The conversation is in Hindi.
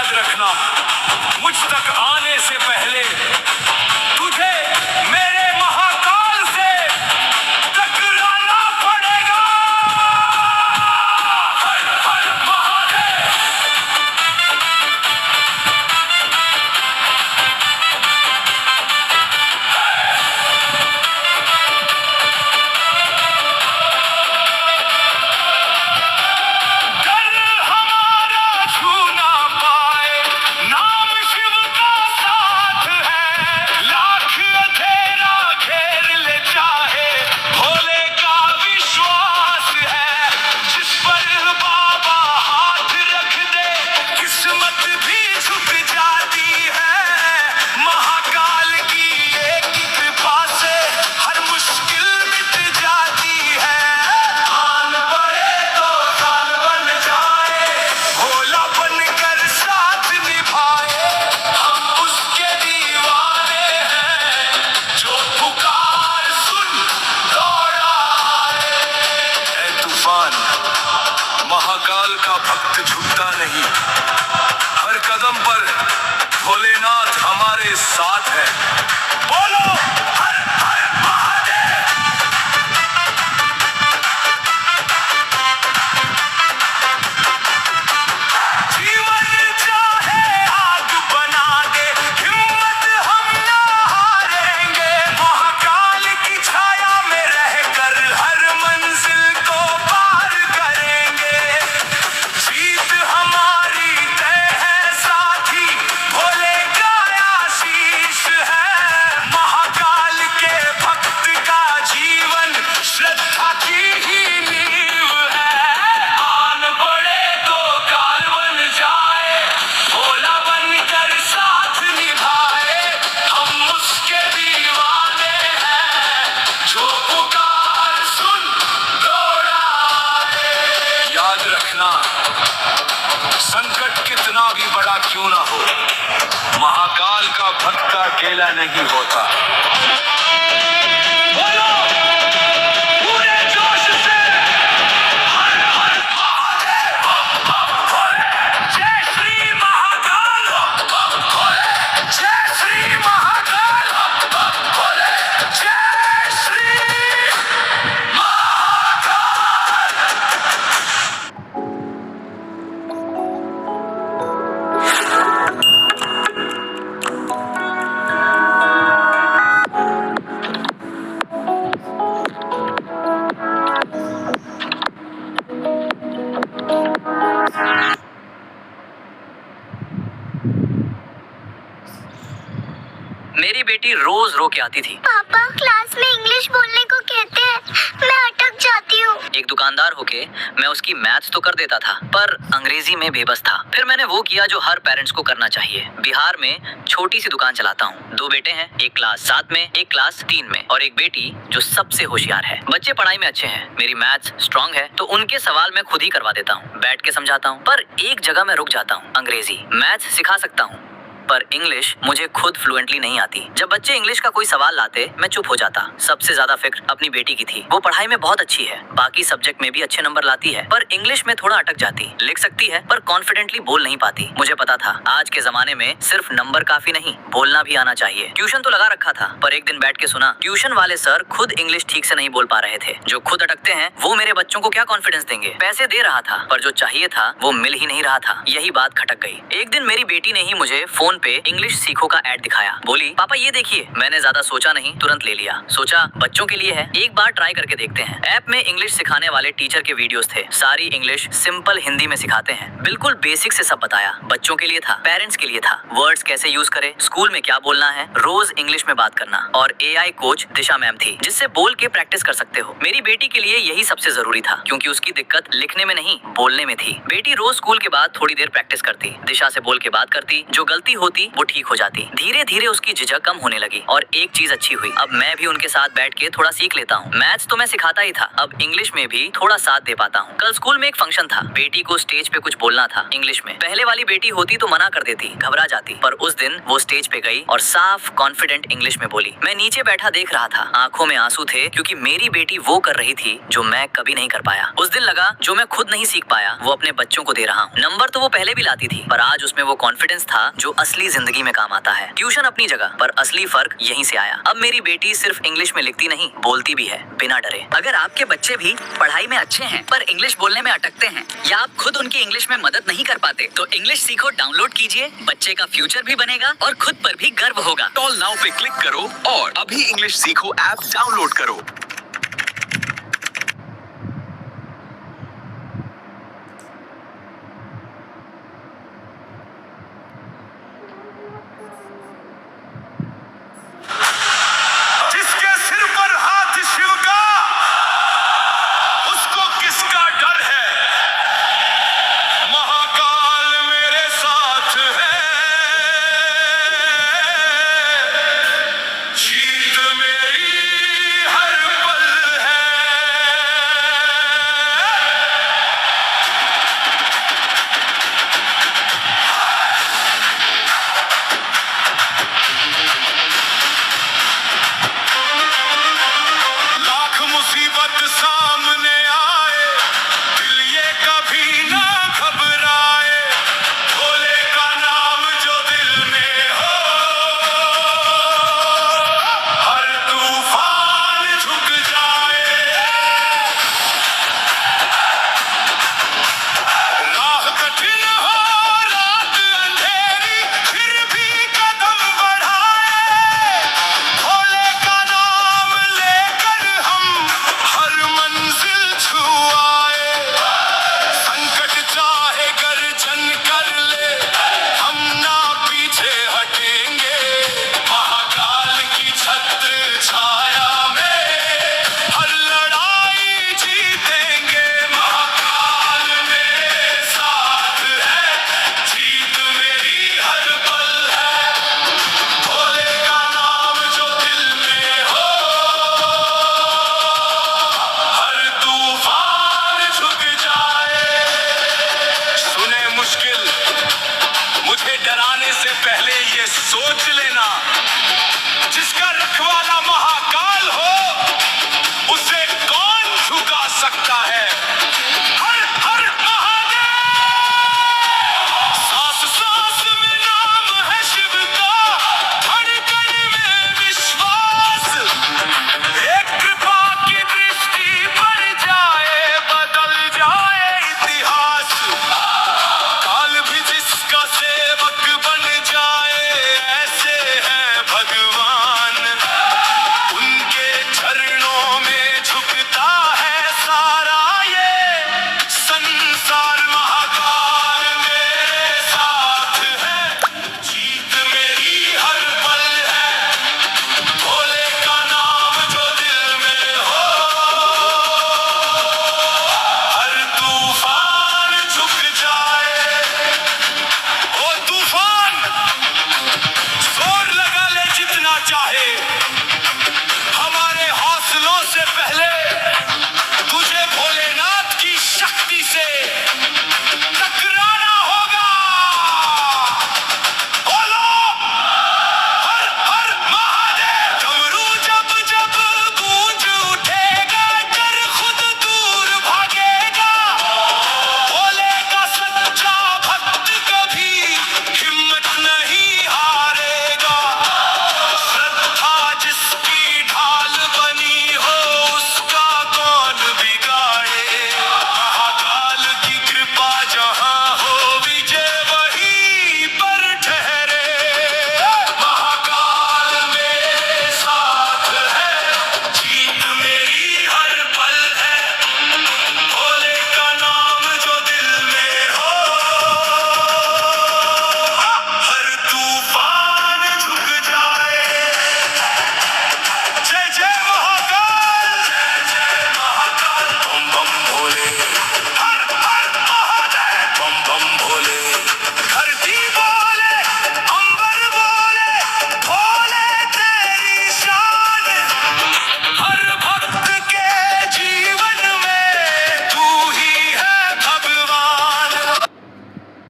याद रखना, मुझ तक आने से पहले तुझे मेरे महाकाल से टकराना पड़ेगा। हर हर महादेव। डर हमारा छू ना पाए, नाम शिव का साथ है। लाख अंधेरा घेर ले चाहे, भोले का विश्वास है। जिस पर बाबा हाथ रख दे, किस्मत भी झुक जाती है। महाकाल की एक कृपा से हर मुश्किल मिट जाती है। आन पड़े तो काल बन जाए, भोला बनकर साथ निभाए। हम उसके दीवाने हैं, जो पुकार सुन दौड़ा आए। ऐ तूफान, महाकाल का भक्त झुकता नहीं। हर कदम पर भोलेनाथ हमारे साथ है। बोलो हर हर महादेव। जीवन चाहे आग बना दे, हिम्मत हम ना हारेंगे। महाकाल की छाया में रहकर हर मंजिल को पार करेंगे। जीत हमारी तय है साथी, भोले का आशीष है। महाकाल के भक्त का जीवन श्रद्धा की ही नींव है। आन पड़े तो काल बन जाए, भोला बनकर साथ निभाए। हम उसके दीवाने हैं, जो पुकार सुन दौड़ा आए। याद रखना, संकट कितना भी बड़ा क्यों ना हो, महाकाल का भक्त अकेला नहीं होता। बोलो पूरे जोश से हर हर महादेव। भोले। जय श्री महाकाल। भोले। जय श्री महाकाल। भोले। जय श्री महाकाल। मेरी बेटी रोज रो के आती थी। पापा क्लास में इंग्लिश बोलने को कहते हैं, मैं अटक जाती हूँ। एक दुकानदार होके मैं उसकी मैथ्स तो कर देता था, पर अंग्रेजी में बेबस था। फिर मैंने वो किया जो हर पेरेंट्स को करना चाहिए। बिहार में छोटी सी दुकान चलाता हूँ। 2 बेटे हैं, एक क्लास 7 में, एक क्लास 3 में और एक बेटी जो सबसे होशियार है। बच्चे पढ़ाई में अच्छे हैं, मेरी मैथ्स स्ट्रांग है, तो उनके सवाल मैं खुद ही करवा देता हूँ, बैठ के समझाता हूँ। पर एक जगह मैं रुक जाता हूँ, अंग्रेजी। मैथ्स सिखा सकता हूँ पर इंग्लिश मुझे खुद फ्लुएंटली नहीं आती। जब बच्चे इंग्लिश का कोई सवाल लाते मैं चुप हो जाता। सबसे ज्यादा फिक्र अपनी बेटी की थी। वो पढ़ाई में बहुत अच्छी है, बाकी सब्जेक्ट में भी अच्छे नंबर लाती है, पर इंग्लिश में थोड़ा अटक जाती। लिख सकती है पर कॉन्फिडेंटली बोल नहीं पाती। मुझे पता था आज के जमाने में सिर्फ नंबर काफी नहीं, बोलना भी आना चाहिए। ट्यूशन तो लगा रखा था, पर एक दिन बैठ के सुना ट्यूशन वाले सर खुद इंग्लिश ठीक से नहीं बोल पा रहे थे। जो खुद अटकते हैं वो मेरे बच्चों को क्या कॉन्फिडेंस देंगे। पैसे दे रहा था पर जो चाहिए था वो मिल ही नहीं रहा था। यही बात खटक गई। एक दिन मेरी बेटी ने ही मुझे फोन पे इंग्लिश सीखो का ऐड दिखाया। बोली पापा ये देखिए। मैंने ज्यादा सोचा नहीं, तुरंत ले लिया। सोचा बच्चों के लिए है, एक बार ट्राई करके देखते हैं। ऐप में इंग्लिश सिखाने वाले टीचर के वीडियोस थे। सारी इंग्लिश सिंपल हिंदी में सिखाते हैं। बिल्कुल बेसिक से सब बताया। बच्चों के लिए था, पेरेंट्स के लिए था। वर्ड्स कैसे यूज करे, स्कूल में क्या बोलना है, रोज इंग्लिश में बात करना। और एआई कोच दिशा मैम थी जिससे बोल के प्रैक्टिस कर सकते हो। मेरी बेटी के लिए यही सबसे जरूरी था, क्योंकि उसकी दिक्कत लिखने में नहीं बोलने में थी। बेटी रोज स्कूल के बाद थोड़ी देर प्रैक्टिस करती, दिशा से बोल के बात करती। जो गलती होती वो ठीक हो जाती। धीरे धीरे उसकी झिझक कम होने लगी और एक चीज अच्छी हुई, अब मैं भी उनके साथ बैठ के थोड़ा सीख लेता हूँ। मैथ्स तो मैं सिखाता ही था, अब इंग्लिश में भी थोड़ा साथ दे पाता हूँ। कल स्कूल में एक फंक्शन था, बेटी को स्टेज पे कुछ बोलना था इंग्लिश में। पहले वाली बेटी होती तो मना कर देती, घबरा जाती, पर उस दिन वो स्टेज पे गई और साफ कॉन्फिडेंट इंग्लिश में बोली। मैं नीचे बैठा देख रहा था, आंखों में आंसू थे क्योंकि मेरी बेटी वो कर रही थी जो मैं कभी नहीं कर पाया। उस दिन लगा जो मैं खुद नहीं सीख पाया वो अपने बच्चों को दे रहा हूँ। नंबर तो वो पहले भी लाती थी, पर आज उसमें वो कॉन्फिडेंस था जो असली जिंदगी में काम आता है। ट्यूशन अपनी जगह, पर असली फर्क यहीं से आया। अब मेरी बेटी सिर्फ इंग्लिश में लिखती नहीं, बोलती भी है बिना डरे। अगर आपके बच्चे भी पढ़ाई में अच्छे हैं पर इंग्लिश बोलने में अटकते हैं या आप खुद उनकी इंग्लिश में मदद नहीं कर पाते, तो इंग्लिश सीखो डाउनलोड कीजिए। बच्चे का फ्यूचर भी बनेगा और खुद पर भी गर्व होगा। टॉल नाउ पे क्लिक करो और अभी इंग्लिश सीखो ऐप डाउनलोड करो। जिसके सिर पर हाथ शिव का, उसको किसका डर है? महाकाल मेरे साथ है, जीत मेरी हर पल है। लाख मुसीबत सामने आए, दिल ये कभी ना घबराए। भोले का नाम जो दिल में हो, हर तूफान झुक जाए। राह कठिन हो, रात अंधेरी, फिर भी कदम बढ़ाए। भोले का नाम लेकर हम हर मंजिल छू आए। संकट चाहे गर्जन कर ले, हम ना पीछे हटेंगे। महाकाल की छत्र छाया में हर लड़ाई जीतेंगे। महाकाल मेरे साथ है, जीत मेरी हर पल है। भोले का नाम जो दिल में हो, हर तूफान झुक जाए। सुने मुश्किल, मुझे डराने से पहले ये सोच